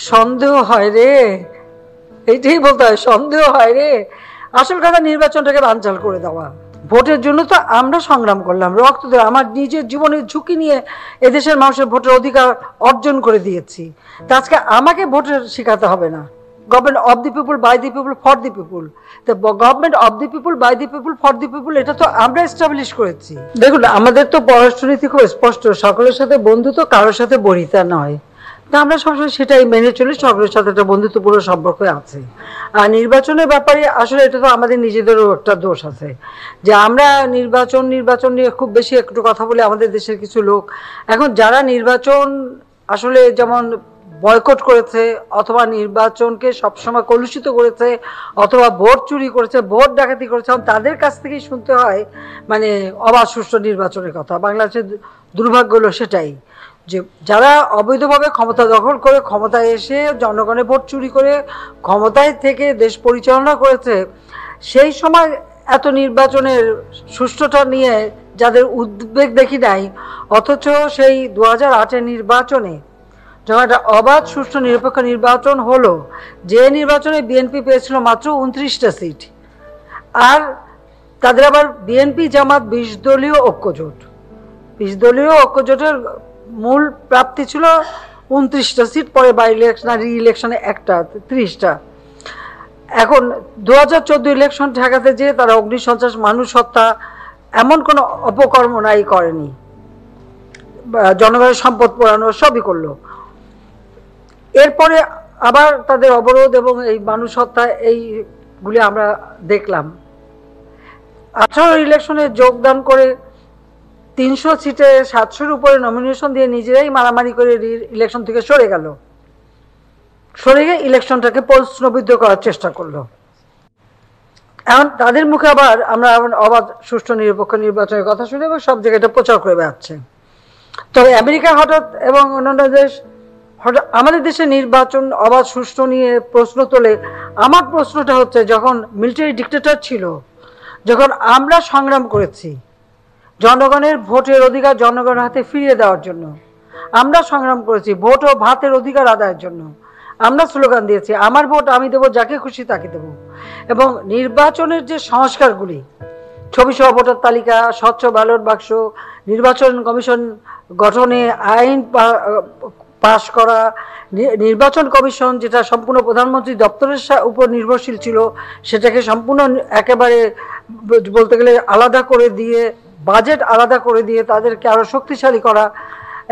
সন্দেহ হয় রে, এইটাই বলতে হয়, সন্দেহ হয় রে। আসল কথা নির্বাচনটাকে বানচাল করে দেওয়া। ভোটের জন্য তো আমরা সংগ্রাম করলাম, রক্ত দিয়ে, আমার নিজের জীবনের ঝুঁকি নিয়ে এদেশের মানুষের ভোটের অধিকার অর্জন করে দিয়েছি। তা আজকে আমাকে ভোটের শিখাতে হবে না। Government of the people, by the people, for the people. তো government of the people, by the people, for the people, এটা তো আমরা এস্টাবলিশ করেছি। দেখুন, আমাদের তো পররাষ্ট্রনীতি খুব স্পষ্ট, সকলের সাথে বন্ধুত্ব, কারোর সাথে বরিতা নয়। তা আমরা সবসময় সেটাই মেনে চলি, সকলের সাথে একটা বন্ধুত্বপূর্ণ সম্পর্ক আছে। আর নির্বাচনের ব্যাপারে আসলে এটা তো আমাদের নিজেদেরও একটা দোষ আছে, যে আমরা নির্বাচন নিয়ে খুব বেশি একটু কথা বলে আমাদের দেশের কিছু লোক এখন যারা নির্বাচন আসলে যেমন বয়কট করেছে, অথবা নির্বাচনকে সবসময় কলুষিত করেছে, অথবা ভোট চুরি করেছে, ভোট ডাকাতি করেছে, তাদের কাছ থেকেই শুনতে হয় মানে অবাধ সুষ্ঠু নির্বাচনের কথা। বাংলাদেশের দুর্ভাগ্য হলো সেটাই, যে যারা অবৈধভাবে ক্ষমতা দখল করে, ক্ষমতায় এসে জনগণের ভোট চুরি করে ক্ষমতায় থেকে দেশ পরিচালনা করেছে, সেই সময় এত নির্বাচনের সুষ্ঠুতা নিয়ে যাদের উদ্বেগ দেখি নাই, অথচ সেই 2008-এর নির্বাচনে যখন একটা অবাধ সুষ্ঠু নিরপেক্ষ নির্বাচন হলো, যে নির্বাচনে বিএনপি পেয়েছিল মাত্র 29টা সিট, আর তাদের আবার বিএনপি জামাত 20 দলীয় ঐক্যজোট, 20 দলীয় ঐক্যজোটের মূল প্রাপ্তি ছিল 29টা সিট, পরে বাই ইলেকশন আর রি ইলেকশনে একটা, 30টা। এখন 2014 ইলেকশন ঠেকাতে যেয়ে তারা অগ্নিসন্ত্রাস, মানুষ হত্যা, এমন কোনো অপকর্ম নাই করেনি, জনগণের সম্পদ পোড়ানো সবই করলো। এরপরে আবার তাদের অবরোধ এবং এই মানুষ হত্যা, এইগুলি আমরা দেখলাম। 18 ইলেকশনে যোগদান করে 300 সিটে 700-র উপরে নমিনেশন দিয়ে নিজেরাই মারামারি করে ইলেকশন থেকে সরে গিয়ে ইলেকশনটাকে প্রশ্নবিদ্ধ করার চেষ্টা করলো। এখন তাদের মুখে আবার আমরা অবাধ সুষ্ঠু নিরপেক্ষ নির্বাচনের কথা শুনে এবং সব জায়গায় এটা প্রচার করে বেড়াচ্ছে। তবে আমেরিকা হঠাৎ এবং অন্যান্য দেশ হঠাৎ আমাদের দেশে নির্বাচন অবাধ সুষ্ঠু নিয়ে প্রশ্ন তোলে। আমার প্রশ্নটা হচ্ছে, যখন মিলিটারি ডিক্টেটর ছিল, যখন আমরা সংগ্রাম করেছি জনগণের ভোটের অধিকার জনগণের হাতে ফিরিয়ে দেওয়ার জন্য, আমরা সংগ্রাম করেছি ভোট ও ভাতের অধিকার আদায়ের জন্য, আমরা স্লোগান দিয়েছি আমার ভোট আমি দেবো, যাকে খুশি তাকে দেবো। এবং নির্বাচনের যে সংস্কারগুলি, ছবি সহ ভোটার তালিকা, স্বচ্ছ ব্যালট বাক্স, নির্বাচন কমিশন গঠনে আইন পাশ করা, নির্বাচন কমিশন যেটা সম্পূর্ণ প্রধানমন্ত্রী দপ্তরের উপর নির্ভরশীল ছিল, সেটাকে সম্পূর্ণ একেবারে বলতে গেলে আলাদা করে দিয়ে, বাজেট আলাদা করে দিয়ে তাদেরকে আরো শক্তিশালী করা,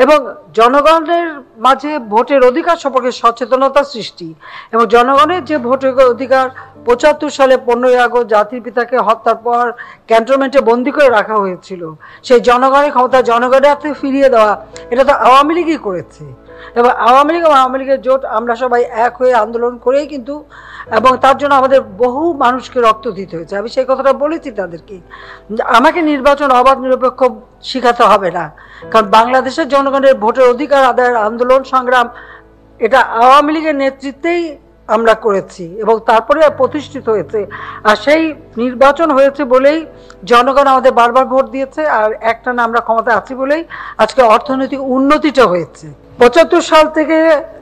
এবং জনগণের মাঝে ভোটের অধিকার সম্পর্কে সচেতনতা সৃষ্টি, এবং জনগণের যে ভোটের অধিকার 75 সালে 15ই আগস্ট জাতির পিতাকে হত্যার পর ক্যান্টনমেন্টে বন্দী করে রাখা হয়েছিল, সেই জনগণের ক্ষমতা জনগণের হাতে ফিরিয়ে দেওয়া, এটা তো আওয়ামী লীগই করেছে। এবং আওয়ামী লীগের জোট আমরা সবাই এক হয়ে আন্দোলন করেই কিন্তু, এবং তার জন্য আমাদের বহু মানুষকে রক্ত দিতে হয়েছে। আমি সেই কথাটা বলেছি তাদেরকে, আমাকে নির্বাচন অবাধ নিরপেক্ষ শিখাতে হবে না, কারণ বাংলাদেশের জনগণের ভোটের অধিকার আদায়ের আন্দোলন সংগ্রাম এটা আওয়ামী লীগের নেতৃত্বেই আমরা করেছি এবং তারপরে প্রতিষ্ঠিত হয়েছে। আর সেই নির্বাচন হয়েছে বলেই জনগণ আমাদের বারবার ভোট দিয়েছে, আর একটানা আমরা ক্ষমতায় আছি বলেই আজকে অর্থনৈতিক উন্নতিটা হয়েছে। 75 সাল থেকে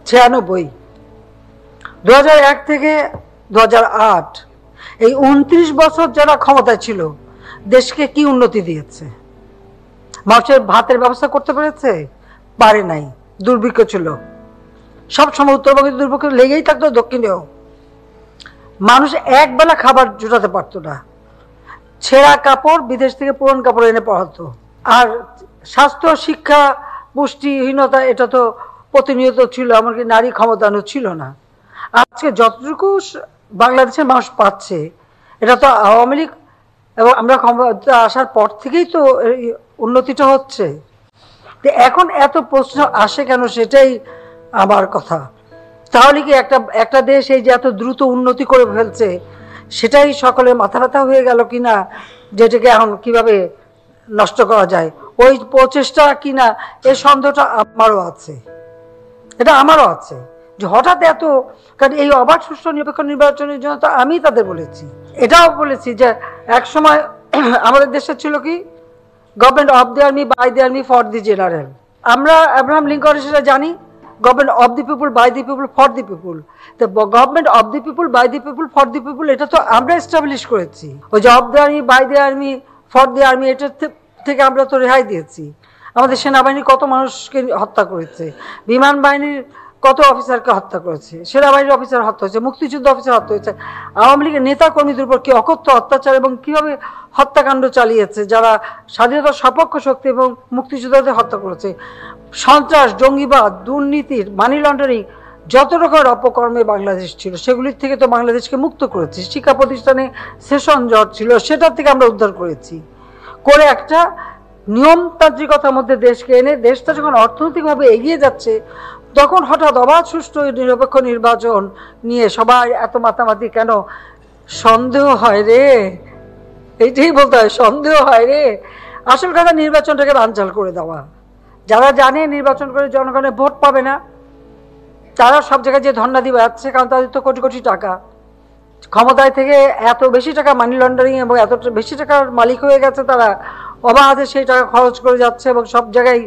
96, 2001 থেকে 2008, এই 29 বছর যারা ক্ষমতায় ছিল দেশকে কি উন্নতি দিয়েছে? মানুষের ভাতের ব্যবস্থা করতে পেরেছে? পারে নাই। দুর্ভিক্ষ ছিল, সবসময় উত্তরবঙ্গে দুর্ভিক্ষ লেগেই থাকতো, দক্ষিণেও। মানুষ এক বেলা খাবার জোটাতে পারতো না, ছেঁড়া কাপড় বিদেশ থেকে পুরনো কাপড় এনে পরাতো। আর স্বাস্থ্য, শিক্ষা, পুষ্টিহীনতা এটা তো প্রতিনিয়ত ছিল, এমনকি নারী ক্ষমতায়নও ছিল না। আজকে যতটুকু বাংলাদেশের মানুষ পাচ্ছে, এটা তো আওয়ামী লীগ এবং আমরা ক্ষমতা আসার পর থেকেই তো উন্নতিটা হচ্ছে। তো এখন এত প্রশ্ন আসে কেন, সেটাই আমার কথা। তাহলে কি একটা দেশ এই যে এত দ্রুত উন্নতি করে ফেলছে, সেটাই সকলে মাথা ব্যথা হয়ে গেল কিনা, যেটাকে এখন কিভাবে নষ্ট করা যায়, ওই প্রচেষ্টা কিনা, এই সন্দেহটা আমারও আছে। এটা আমারও আছে যে হঠাৎ এত, কারণ এই অবাধ সুষ্ঠু নিরপেক্ষ নির্বাচনের জন্য তো আমি তাদের বলেছি, এটাও বলেছি যে এক সময় আমাদের দেশে ছিল কি, government of the army, by the army, for the general. আমরা আব্রাহাম লিঙ্কন সেটা জানি, government of the people, by the people, for the people. তো government of the people, by the people, for the people এটা তো আমরা establish করেছি। ওই যে of the army, by the army, for the army এটার থেকে আমরা তো রেহাই দিয়েছি। আমাদের সেনাবাহিনী কত মানুষকে হত্যা করেছে, বিমান বাহিনীর কত অফিসারকে হত্যা করেছে, সেনাবাহিনীর অফিসার হত্যা হয়েছে, মুক্তিযুদ্ধ অফিসার হত্যা হয়েছে, আওয়ামী লীগের নেতা কর্মীদের উপর কি অকথ্য অত্যাচার এবং কিভাবে হত্যাকাণ্ড চালিয়েছে যারা স্বাধীনতার সপক্ষ শক্তি এবং মুক্তিযোদ্ধাদের হত্যা করেছে। সন্ত্রাস, জঙ্গিবাদ, দুর্নীতির, মানি লন্ডারিং, যত রকমের অপকর্মে বাংলাদেশ ছিল সেগুলির থেকে তো বাংলাদেশকে মুক্ত করেছি। শিক্ষা প্রতিষ্ঠানে সেশন জট ছিল, সেটার থেকে আমরা উদ্ধার করেছি, করে একটা নিয়মতান্ত্রিকতার মধ্যে দেশকে এনে দেশটা যখন অর্থনৈতিকভাবে এগিয়ে যাচ্ছে তখন হঠাৎ অবাধ সুষ্ঠু নিরপেক্ষ নির্বাচন নিয়ে সবাই এত মাতামাতি কেন? সন্দেহ হয় রে, এইটাই বলতে হয়, সন্দেহ হয় রে। আসল কথা নির্বাচনটাকে বানচাল করে দেওয়া। যারা জানে নির্বাচন করে জনগণের ভোট পাবে না তারা সব জায়গায় যে ধর্ণা দিয়ে বেড়াচ্ছে, কারণ তাদের তো কোটি কোটি টাকা, ক্ষমতায় থেকে এত বেশি টাকা মানি লন্ডারিং এবং এত বেশি টাকার মালিক হয়ে গেছে, তারা অবাধে সেই টাকা খরচ করে যাচ্ছে এবং সব জায়গায়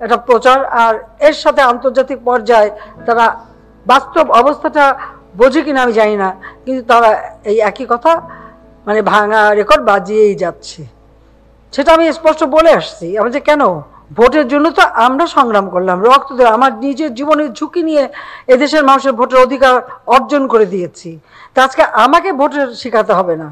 একটা প্রচার। আর এর সাথে আন্তর্জাতিক পর্যায়ে তারা বাস্তব অবস্থাটা বোঝে কিনা আমি জানি না, কিন্তু তারা এই একই কথা মানে ভাঙা রেকর্ড বাজিয়েই যাচ্ছে। সেটা আমি স্পষ্ট বলে আসছি। আমি যে কেন ভোটের জন্য তো আমরা সংগ্রাম করলাম, রক্ত দিয়ে আমার নিজের জীবনের ঝুঁকি নিয়ে এদেশের মানুষের ভোটের অধিকার অর্জন করে দিয়েছি। তা আজকে আমাকে ভোটের শেখাতে হবে না।